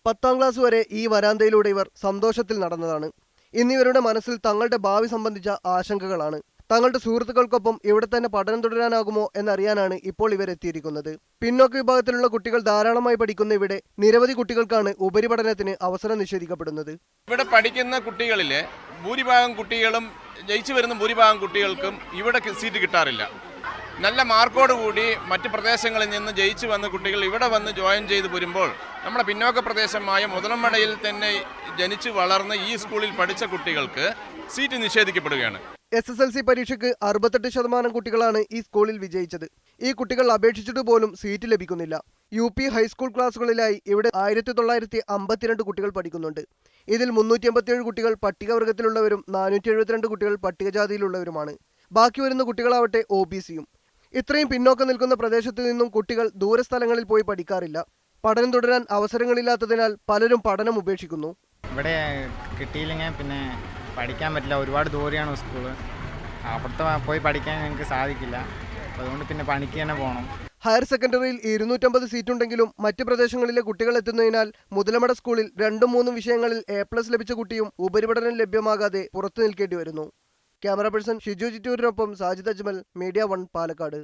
10ാം class വരെ ഈ വരാന്തയിലൂടെ ഇവർ സന്തോഷത്തിൽ നടന്നതാണ്. ഇന്നിവരുടെ മനസ്സിൽ തങ്ങളുടെ ഭാവി സംബന്ധിച്ച ആശങ്കകളാണ്. തങ്ങളുടെ സുഹൃത്തുക്കൾക്കൊപ്പം ഇവിടെ തന്നെ പഠനം തുടരാനാകുമോ എന്നറിയാനാണ് ഇപ്പോൾ ഇവരെത്തിയിരിക്കുന്നത്. പിന്നോക്ക വിഭാഗത്തിലുള്ള കുട്ടികൾ ധാരാളമായി പഠിക്കുന്ന ഇവിടെ നിരവധി കുട്ടികൾക്കാണ് ഉപരിപഠനത്തിന് അവസരം നിഷേധിക്കപ്പെടുന്നത്. ഇവിടെ പഠിക്കുന്ന കുട്ടികളിലെ ഭൂരിഭാഗം കുട്ടികളും ജയിച്ചു വരുന്ന ഭൂരിഭാഗം കുട്ടികൾക്കും ഇവിടെ സീറ്റ് കിട്ടാറില്ല. നല്ല മാർക്കോടുകൂടി മറ്റ് പ്രദേശങ്ങളിൽ നിന്ന് ജയിച്ചു വന്ന കുട്ടികൾ ഇവിടെ വന്ന് ജോയിൻ ചെയ്ത് വരുമ്പോൾ നമ്മുടെ പിന്നോക്ക പ്രദേശമായ മുതലമടയിൽ തന്നെ ജനിച്ചു വളർന്ന ഈ സ്കൂളിൽ പഠിച്ച കുട്ടികൾക്ക് സീറ്റ് നിഷേധിക്കപ്പെടുകയാണ്. SSLC പരീക്ഷയ്ക്ക് 68% കുട്ടികളാണ് ഈ സ്കൂളിൽ വിജയിച്ചത്. ഈ കുട്ടികൾ അപേക്ഷിച്ചിട്ട് പോലും സീറ്റ് ലഭിക്കുന്നില്ല. UP ഹൈസ്കൂൾ ക്ലാസുകളിലായി ഇവിടെ 1952 കുട്ടികൾ പഠിക്കുന്നുണ്ട്. ഇതിൽ 387 കുട്ടികൾ പട്ടികവർഗത്തിലുള്ളവരും 472 കുട്ടികൾ പട്ടികജാതിയിലുള്ളവരുമാണ്. ബാക്കി വരുന്ന കുട്ടികളാവട്ടെ OBCയും. ഇത്രയും പിന്നോക്കം നിൽക്കുന്ന പ്രദേശത്ത് നിന്നും കുട്ടികൾ ദൂരസ്ഥലങ്ങളിൽ പോയി പഠിക്കാറില്ല. പഠനം തുടരാൻ അവസരങ്ങളില്ലാത്തതിനാൽ പലരും പഠനം ഉപേക്ഷിക്കുന്നു. ഇവിടെ കിട്ടിയില്ലെങ്കിൽ പിന്നെ പഠിക്കാൻ പറ്റില്ല. ഒരുപാട് ദൂരെയാണ് സ്കൂള്. അപ്പുറത്ത് പോയി പഠിക്കാൻ ഞങ്ങൾക്ക് സാധിക്കില്ല. അതുകൊണ്ട് പിന്നെ പണിക്ക് തന്നെ പോകണം. ഹയർ സെക്കൻഡറിയിൽ 250 സീറ്റുണ്ടെങ്കിലും മറ്റ് പ്രദേശങ്ങളിലെ കുട്ടികൾ എത്തുന്നതിനാൽ മുതലമട സ്കൂളിൽ 2-3 വിഷയങ്ങളിൽ A+ ലഭിച്ച കുട്ടിയും ഉപരിപഠനം ലഭ്യമാകാതെ പുറത്തു നിൽക്കേണ്ടി വരുന്നു. ക്യാമറ പേഴ്സൺ ഷിജു ചിറ്റൂരിനൊപ്പം സാജിദ് അജ്മൽ, മീഡിയ 1 പാലക്കാട്.